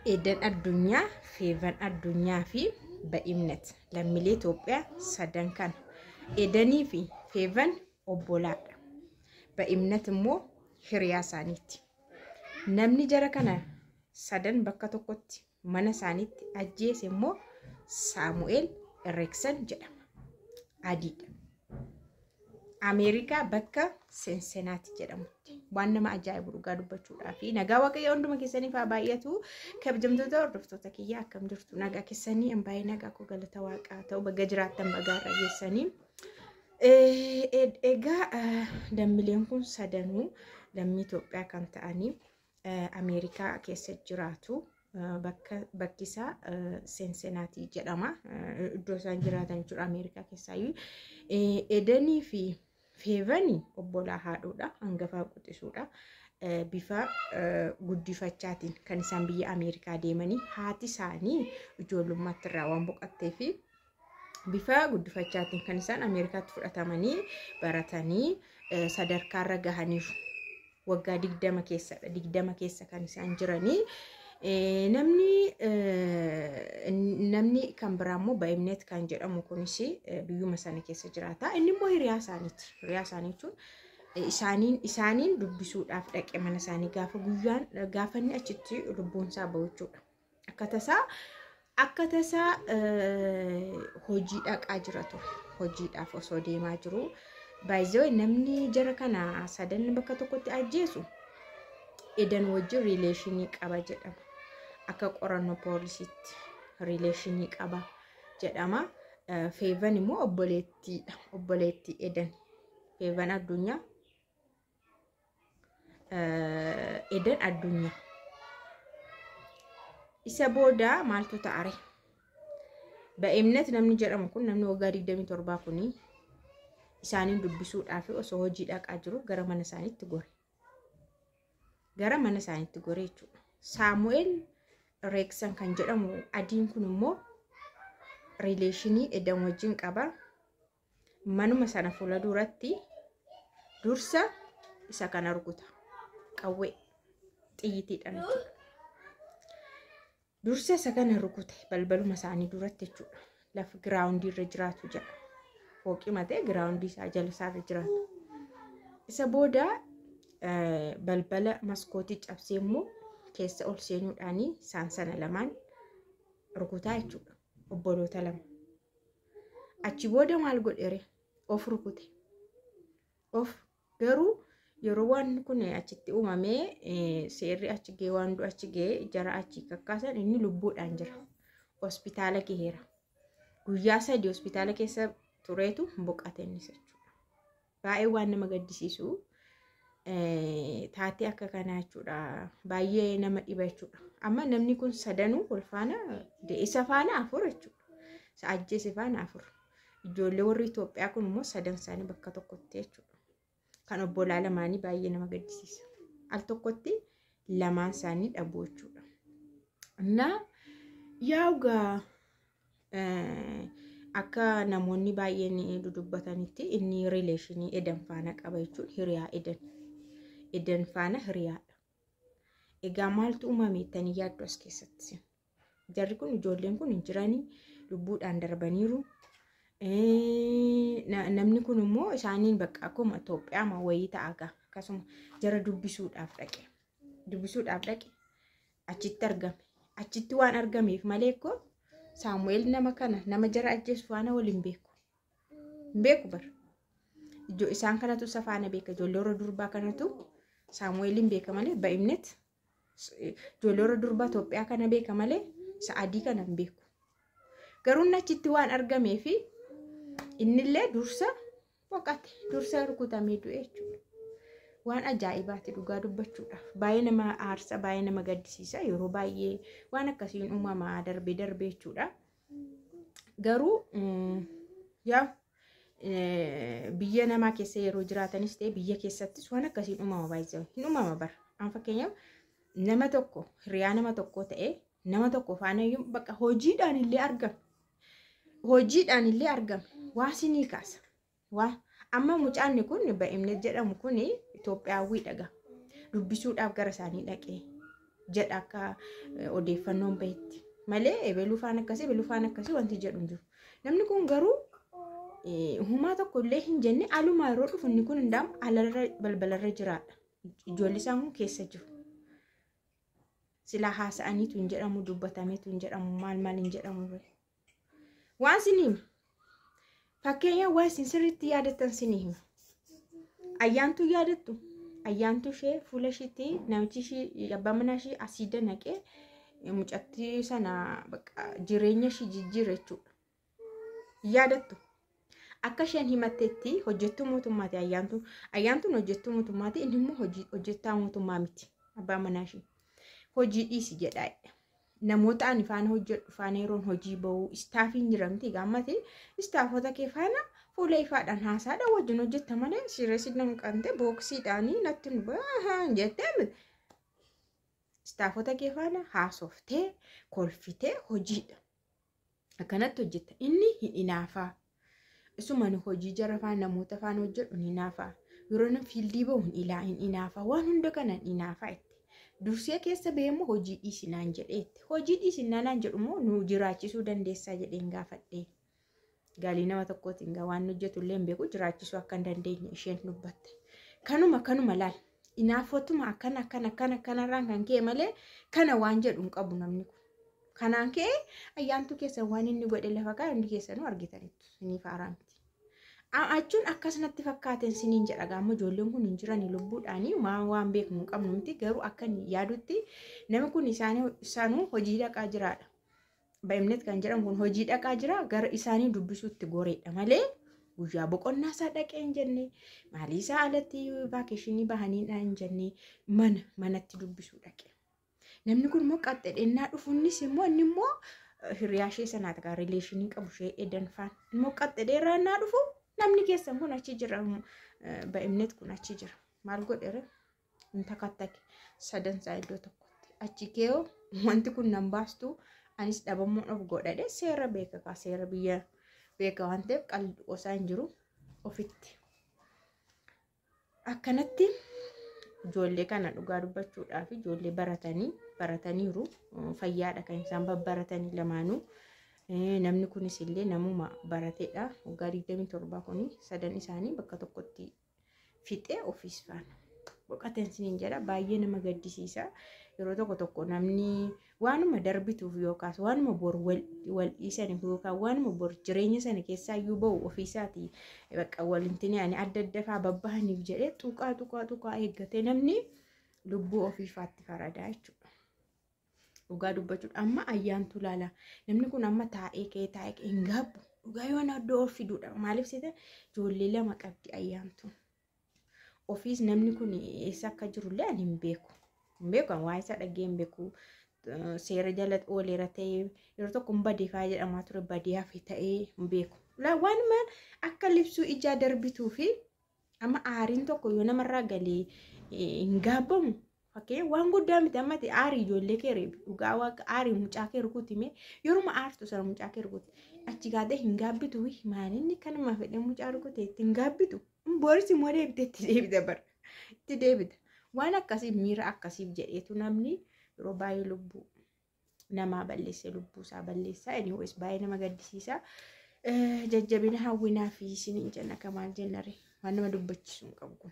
Eden addunyaa, Feevan addunyaa fi Ba'imnet lammiilee Itoophiyaa sadan kan. Edanii fi Feevan obbolaadha. Ba'imnet immoo hiriyaa isaaniiti. Namni jara kana sadan bakka tokkotti mana isaaniitti ajjeese immoo Saamu'eel Eriksen jedhama. Adiidha. Ameerikaa bakka Seensenaati jedhamutti. Waan nama ajaa'ibu dhugaa dubbachuudhaaf nagaa waaqayyo hunduma keessanii faa baay'atu kabajamtoota hordoftoota kiyyaa akkam jirtu nagaa keessanii an baay'ee nagaa koo galata waaqaa ta'u baga jiraattan bagaa irra geessanii egaa lammiileen kun sadanuu lammii Itoophiyaa kan ta'anii Ameerikaa keessa jiraatu bakki isaa Seensenaati jedhama iddoo isaan jiraatan jechuudha Ameerikaa keessaayyuu Edanii fi Feevanii obbolaa haadhuudha hangafaa quxisuudha bifa guddifachaatiin kan isaan biyya Ameerikaa deemanii haati isaanii ijoollummaatti irraa waan boqottee fi bifa guddifachaatiin kan isaan Ameerikaatti fudhatamanii baratanii sadarkaarra gahaniiru waggaa 20 keessa kan isaan jiranii namni kan biraa immoo Ba'imnet kan jedhamu kunis biyyuma sana keessa jiraata. Inni immoo hiriyaa isaaniiti. Hiriyaa isaanii jechuun isaaniin dubbisuudhaaf dhaqe mana isaanii gaafa inni achitti lubbuun isaa bahu jechuudha. Akka tasaa hojii dhaqaa jira ture. Hojiidhaaf osoo deemaa jiru. Baay'ee namni jara kana sadan bakka tokkotti ajjeesu Eden wajjin riileeshinii qaba jedhama. Akka qorannoo poolisiitti riileeshinii qaba jedhama. Feevan immoo obboleettiidha. Obboleettii Eden. Feevan addunyaa. Eden addunyaa. Isa booda maaltu ta'are? Ba'imnet namni jedhamu kun namni waggaa 27 kuni isaaniin dubbisuudhaaf osoo hojii dhaqaa jiru gara mana isaaniitti gore. Gara mana isaaniitti gore jechuudha. Saamu'eel Eriksen kan jedhamu adiin kun immoo riileeshinii Eden wajjin qaba. Manuma sana fuula duratti dursa isa kana rukuta. Qawwee xiyyiitiidhaan jechuudha. Dursa isa kana rukute balbaluma isaanii duratti jechuudha. Lafa giraawundii irra jiraatu jedha. Fooqii matee giraawundii isaa jala isaarra jiraatu. Isa booda balbala maskootii cabsee immoo keessa ol seenuudhaanii isaan sana lamaan rukutaa jechuudha. Obboloota lama. Achi booda maal godhere? Of rukute. Of garuu yeroo waan kun achitti uumamee seerri achi ga'e waan achi ga'e jara achi kakkaasan inni lubbuudhaan jira. Hospitaala gaheera. Guyyaa 3 hospitaala keessa tureetu boqate innis jechuudha. Baay'ee waan nama gaddisiisu. Taatee akka kanaa jechuudha. Baay'ee nama dhiba jechuudha. Amma namni kun sadanuu wal faana isa faana 4 jechuudha. Isa ajjeese faana 4. Ijoollee warri Itoophiyaa kun immoo sadan isaanii bakka tokkotti jechuudha. Kan obbolaa lamaanii baay'ee nama gaddisiisa. Al tokkotti lamaan isaanii dhabuu jechuudha. Yaagaa akka namoonni baay'een dudubbatanitti inni riileeshinii Eden faana qaba jechuudha. Hiriyaa Eden faana hiriyaadha. Egaa maaltu uumame jettanii yaaddu as keessatti? Jarri kun ijoolleen kun hin jiranii lubbuudhaan darbaniiru. Namni kun immoo isaaniin bakka akkuma Itoophiyaa ma wayii ta'aga. Akkasuma jara dubbisuudhaaf dhaqe. Achitti argame. Achitti waan argameef malee ko Saamu'eel nama jara ajjeesu faana waliin beeku. Beeku bara. Isaan kanatu isa faana beeka. Ijoollee warra durbaa kanatu Saamu'eeliin beeka malee Ba'imnet ijoollee warra durbaa Itoophiyaa kana beeka malee isa adii kana hin beeku. Garuu achitti waan argameef innillee dursa boqate. Dursa rukutamee du'e jechuudha. Waan ajaa'ibaati dhugaa dubbachuudhaaf. Baay'ee nama aarsa, baay'ee nama gaddisiisa. Yeroo baay'ee waan akkasiin uumamaa darbee jechuudha. Garuu biyya namaa keessa yeroo jiraatanis ta'e biyya keessattis waan akkasiin uumama baay'ee hin uumama bara. An fakkeenyaaf nama tokko hiriyaa nama tokko ta'e nama tokko faana bakka hojiidhaan illee argame. Waa sinii kaasa. Amma mucaanni kun Ba'imnet jedhamu kun Itoophiyaawwi dhaga. Dubbisuudhaaf gara isaanii dhaqee. jedha akka odeeffannoon bahetti malee beelufaan akkasii wanti jedhu hin jiru. Namni kun garuu humaa tokko illee hin jenne alumaa yeroo dhufu inni kun hundaam alarra balbalarra jiraadha. Ijoolli isaan kun keessa jiru. Silaa haasa'aniitu hin jedhamu dubbatameetu hin jedhamu maal hin jedhamu. Waan sinii fakkeenya waan isin sirriitti yaadattan sinii hima. Ayyaantuu yaadattu. Ayyaantuu ishee fuula isheetti namichi ishee abbaa manaa ishee asiida naqee mucattii sana jireenya ishee jijjiirra jechuudha. Yaadattu. Akka isheen himatteetti hojjettuu mootummaati ayyaantuun. Ayyaantuun hojjettuu mootummaati inni immoo hojjettaa mootummaa miti abbaa manaa ishee. Hojii dhiisi jedhaa. Namoota ani faana hojjedhu faana yeroon hojii bahuu istaafiin jiramti gaammati istaafota kee faana fuula ifaadhaan haasaadhaan wajjin hojjetta malee sireessi danqante booksiidhaanii natti nu bahan jettee istaafota kee faana haasoftee kolfitee hojiidha. Akkanatti hojjetta inni hin inaafaa. Isuma nu hojii jara faana namoota faana hojjedhu hin inaafaa. Yeroo na fiildii bahu hin inaafaa waan hunda kana hin inaafaa itti. Dursee keessa beemu hojii dhiisinaan jedheetti. Hojii dhiisinaan jedhu immoo nu jiraachisuu dandeessaa jedheen gaafadhee. Gaalii nama tokkootiin waan hojjetu illee hin beeku jiraachisuu akka hin dandeenye isheen dubbatte. Kanuma laal. Inaafotuma akkanarraan kan ka'e malee kana waan jedhu hin qabu namni kun. Kanaan ka'e ayyaantuu keessa waan inni godhe lafa kaa'e hundi keessanuu argitaniitu. Sinii faaraa miti. Achuun akkasumatti fakkaateen siniin jedha gaamma ijoolleen kun hin jirani lubbuudhaanii waan beeknu hin qabnu miti garuu akka yaadutti namni kun isaanuu hojii dhaqaa jiraadha. Baay'imnet kan jedhamu kun hojii dhaqaa jira gara isaanii dubbisuutti goreedha malee guyyaa boqonnaa isaa dhaqee hin jenne maalii isaa alatti vaakeeshinii bahaniidha hin jenne manatti dubbisuu dhaqe. Namni kun immoo qaxxedhennaa dhufuunis immoo inni immoo hiriyaa ishee sanaati kan rileeshinii qabu ishee edanfaan immoo qaxxedheerraa innaa dhufu. Namni keessan kun achi jira baay'imnet kun achi jira maal godheera hin takattake sadansaa iddoo tokkotti achi keeyoo wanti kun nan baastu anis dhabamuun of godhadhe seera beeka seera biyya beeka waan ta'eef qalbii osaa hin jiru ofitti akkanatti ijoollee kana dhugaa dubbachuudhaaf ijoollee barataniiru fayyaadha kan isaan babbaratanii lamaanuu. Namni kunis illee namuma barateedha. Waggaa 27 kuni sadan isaanii bakka tokkotti fixee ofiis faana. Boqoteen siniin jedha baay'ee nama gaddisiisa. Yeroo tokko namni waanuma darbituuf yookaas waanuma bor wal dhiisaniif yookaan waanuma bor jireenya sana keessaa iyyuu bahu ofiisaati bakka walintini ani adda faa babbahaniif jedhee tuqaa eeggatee namni lubbuu ofiifaatti faradaa jechuudha. Dhugaa dubbachuudha amma ayyaantu laala namni kun amma taa'ee hin gaabbu dhugaa yoo naddoo of fiduudha maaliif seeta ijoollee lama qabdi ayyaantu ofiis namni kun eessa akka jirullee ani hin beeku waa isa dhagee hin beeku seera jala ooleera ta'ee yeroo tokko badeefaa jedhamaa ture badeeyaa fi ta'ee hin beeku waan akka libsuu ijaa darbituu fi amma aariin tokko yoo namarraa galee hin gaabbamu. Oke, waan guddaa miti ammatti aarii ijoollee kee reebi dhugaa waaqa aarii mucaa kee rukuutime yeruma aartu sana mucaa kee rukuuti achi gaadee hin gaabbitu maalinni kanuma fedhee mucaa rukutee hin gaabbitu booris immoo itti deebita waan akkasiif miira akkasiif jedheetu namni yeroo baay'ee lubbuu namaa balleessee lubbuusaa balleessaa anyways baay'ee nama gaddisiisa jajjabina hawwinaa fi isiniin jenna kamaal jennare waan nama dubbachiisu hin qabu kun.